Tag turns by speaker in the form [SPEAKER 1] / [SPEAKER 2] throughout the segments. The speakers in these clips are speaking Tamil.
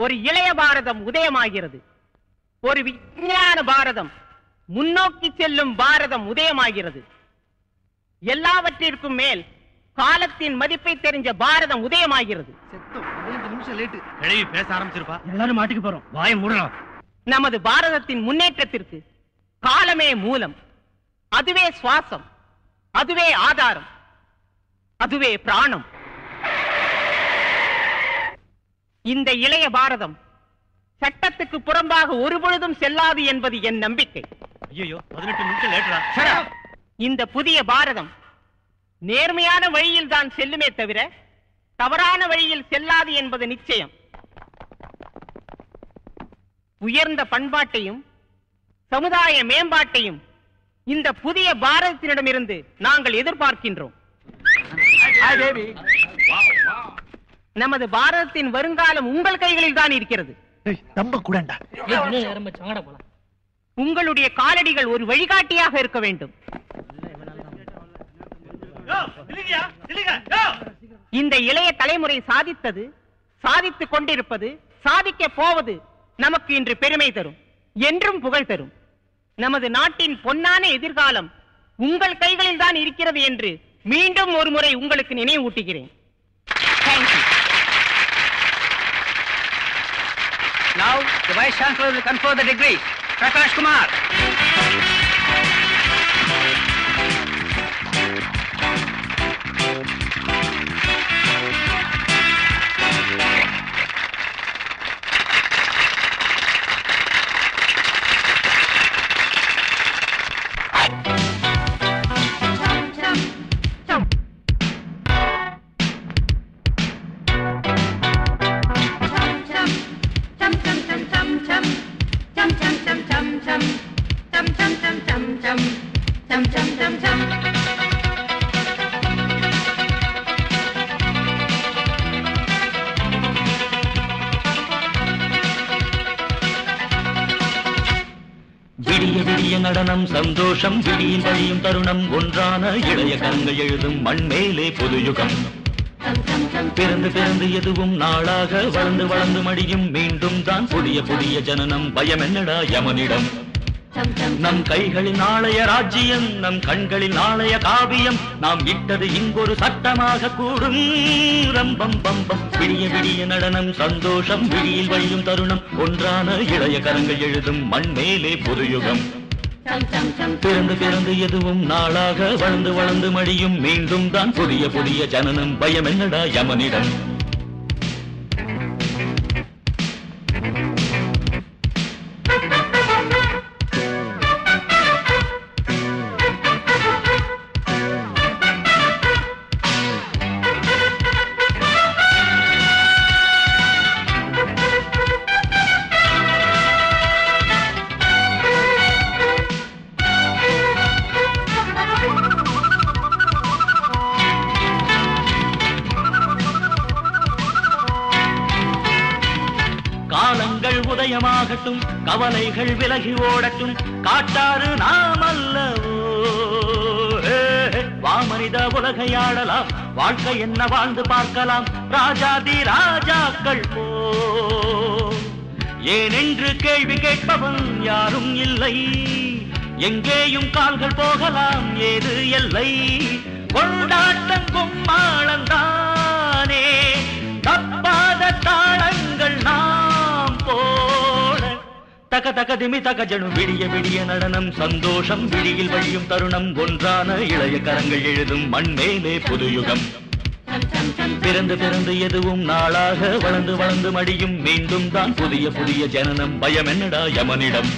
[SPEAKER 1] ஒரு இளைய பாரதம் உதயமாகிறது. ஒரு விஞ்ஞான பாரதம், முன்னோக்கி செல்லும் பாரதம் உதயமாகிறது. எல்லாவற்றிற்கும் மேல் காலத்தின் மதிப்பை தெரிஞ்ச பாரதம் உதயமாகிறது.
[SPEAKER 2] பேச ஆரம்பிச்சிருப்பா, எல்லாரும் மாட்டிக்கு போறோம். வாயை மூடலாம்.
[SPEAKER 1] நமது பாரதத்தின் முன்னேற்றத்திற்கு காலமே மூலம், அதுவே சுவாசம், அதுவே ஆதாரம், அதுவே பிராணம். இந்த இளைய பாரதம் சட்டத்துக்கு புறம்பாக ஒருபொழுதும் செல்லாது என்பது என் நம்பிக்கை.
[SPEAKER 2] ஐயோ, 18 நிமிஷம் லேட்டரா?
[SPEAKER 1] இந்த புதிய பாரதம் நேர்மையான வழியில் தான் செல்லுமே தவிர தவறான வழியில் செல்லாது என்பது நிச்சயம். உயர்ந்த பண்பாட்டையும் சமுதாய மேம்பாட்டையும் இந்த புதிய பாரதத்தினிடமிருந்து நாங்கள் எதிர்பார்க்கின்றோம். நமது பாரதத்தின் வருங்காலம் உங்கள் கைகளில் தான் இருக்கிறது. உங்களுடைய காலடிகள் ஒரு வழிகாட்டியாக இருக்க வேண்டும். இந்த இளைய தலைமுறை சாதித்தது, சாதித்துக் கொண்டிருப்பது, சாதிக்க போவது நமக்கு இன்று பெருமை தரும், என்றும் புகழ் தரும். நமது நாட்டின் பொன்னான எதிர்காலம் உங்கள் கைகளில் தான் இருக்கிறது என்று மீண்டும் ஒரு முறை உங்களுக்கு நினைவூட்டுகிறேன்.
[SPEAKER 3] Now the Vice Chancellor will confer the degree. Prakash Kumar.
[SPEAKER 4] நடனம் சந்தோஷம் விடியின் வழியும் தருணம் ஒன்றான இளைய கரங்கள் எழுதும் மண்மேலே புதுயுகம். பிறந்து பிறந்து எதுவும் நாளாக வளர்ந்து வளர்ந்து மடியும் மீண்டும் தான் புதிய புதிய ஜனனம். பயம் என்னடா யமனிடம்? நம் கைகளில் நாளைய ராஜ்யம், நம் கண்களில் நாளைய காவியம். நாம் இட்டது இங்கொரு சட்டமாக கூடும். ரம்பம் பம்பம் விடிய விடிய நடனம் சந்தோஷம் விடியில் வழியும் தருணம் ஒன்றான இளைய கரங்கள் எழுதும் மண்மேலே புதுயுகம். பிறந்து பிறந்து எதுவும் நாளாக வளர்ந்து வளர்ந்து மடியும் மீண்டும் தான் புதிய புதிய ஜனனம். பயம் என்னடா யமனிடம்? உதயமாகட்டும், கவலைகள் விலகி ஓடட்டும், காட்டாறு நாம் அல்லவோ. வாமனித உலகையாடலாம், வாழ்க்கை என்ன வாழ்ந்து பார்க்கலாம், ராஜாதி ராஜாக்கள் போ. ஏனென்று கேள்வி கேட்பவன் யாரும் இல்லை, எங்கேயும் கால்கள் போகலாம், ஏது எல்லை. கொண்டாட்டம் கும்மாளந்தானே, தப்பாத தாளங்கள் நாம் போட. தக தக திமி தக ஜனு விடிய விடிய நடனம் சந்தோஷம் விடியில் வழியும் தருணம் ஒன்றான இளைய கரங்கள் எழுதும் மண்மேலே புதுயுகம். பிறந்து பிறந்து எதுவும் நாளாக வளர்ந்து வளர்ந்து மடியும் மீண்டும் தான் புதிய புதிய ஜனனம். பயம் என்னடா யமனிடம்?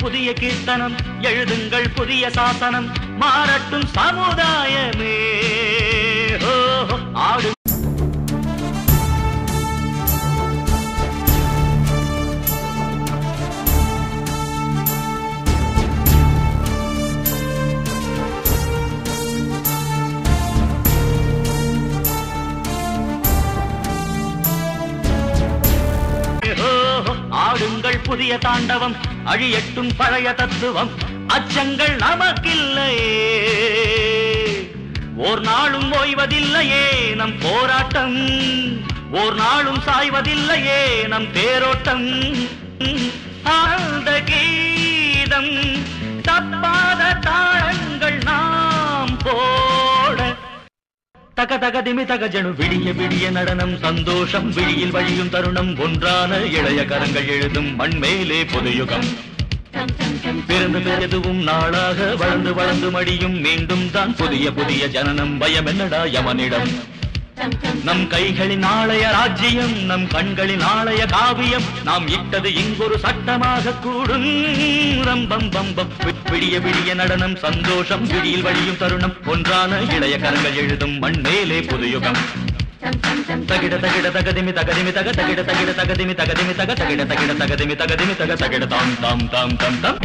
[SPEAKER 4] புதிய கீர்த்தனம் எழுதுங்கள் புதிய சாசனம், மாறட்டும் சமுதாயமே. ஓ, ஆடு ஆடுங்கள் புதிய தாண்டவம், அழியட்டும் பழைய தத்துவம், அச்சங்கள் நமக்கில்லையே. ஓர் நாளும் ஓய்வதில்லையே நம் போராட்டம், ஓர் நாளும் சாய்வதில்லையே நம் தேரோட்டம். ஆழ்ந்த கீதம் தப்பாத தாளங்கள் நாம் போட தக தக திமி தக ஜனு விடிய விடிய நடனம் சந்தோஷம், விழியில் வழியும் தருணம், ஒன்றான இளைய கரங்கள் எழுதும் மண்மேலே புதுயுகம். பிறந்து எதுவும் நாளாக வளர்ந்து வளர்ந்து மடியும், மீண்டும் தான் புதிய புதிய ஜனனம். பயம் என்னடா யமனிடம்? நம் கைகளின் ஆலய ராஜ்யம், நம் கண்களின் ஆலய காவியம், நாம் இட்டது இங்கொரு சட்டமாக கூடும். ரம்பம் பம்பம் விடிய விடிய நடனம் சந்தோஷம், விழியில் வழியும் தருணம், ஒன்றான இளைய கரங்கள் எழுதும் மண்மேலே புதுயுகம். தகிட தகிட தகதிமி தகதிமி தக தகிட தகிட தகதிமி தகதிமி தக தகிட தகிட தகதிமி தகதிமி தக தகிட தாம் தாம் தாம் தாம் தாம்.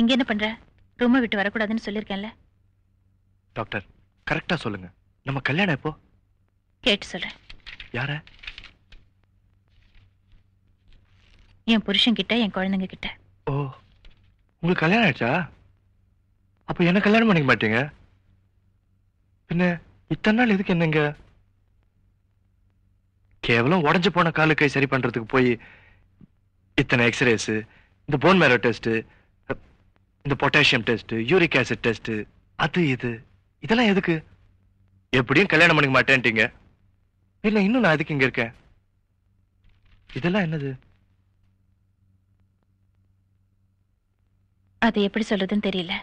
[SPEAKER 5] இங்க என்ன பண்ற? ரூமை விட்டு வரக்கூடாதுன்னு சொல்லிருக்கேன்ல.
[SPEAKER 6] டாக்டர் கரெக்டா சொல்லுங்க, நம்ம கல்யாணம் எப்போ?
[SPEAKER 5] கேட்டு சொல்றேன்.
[SPEAKER 6] யார?
[SPEAKER 5] என் புருஷன் கிட்ட, என் குழந்தைங்க கிட்ட.
[SPEAKER 6] ஓ, உங்களுக்கு கல்யாணம் ஆயிடுச்சா? அப்ப என்ன கல்யாணம் பண்ணிக்க மாட்டீங்க? பின்ன இத்தனை நாள் எதுக்கு என்னங்க? கேவலம் உடஞ்சு போன காலு கை சரி பண்றதுக்கு போய் இத்தனை எக்ஸ்ரேஸ், இந்த போன் மேரோ டெஸ்ட், இந்த potassium test, uric acid test, அது இது இதெல்லாம் எதுக்கு? எப்படியும் கல்யாணம் பண்ணிக்க மாட்டேன்ட்டீங்க. பின்ன இன்னும் நான் அதுக்கு இங்க இருக்கேன். இதெல்லாம் என்னது?
[SPEAKER 5] அது எப்படி சொல்றதுன்னு தெரியல.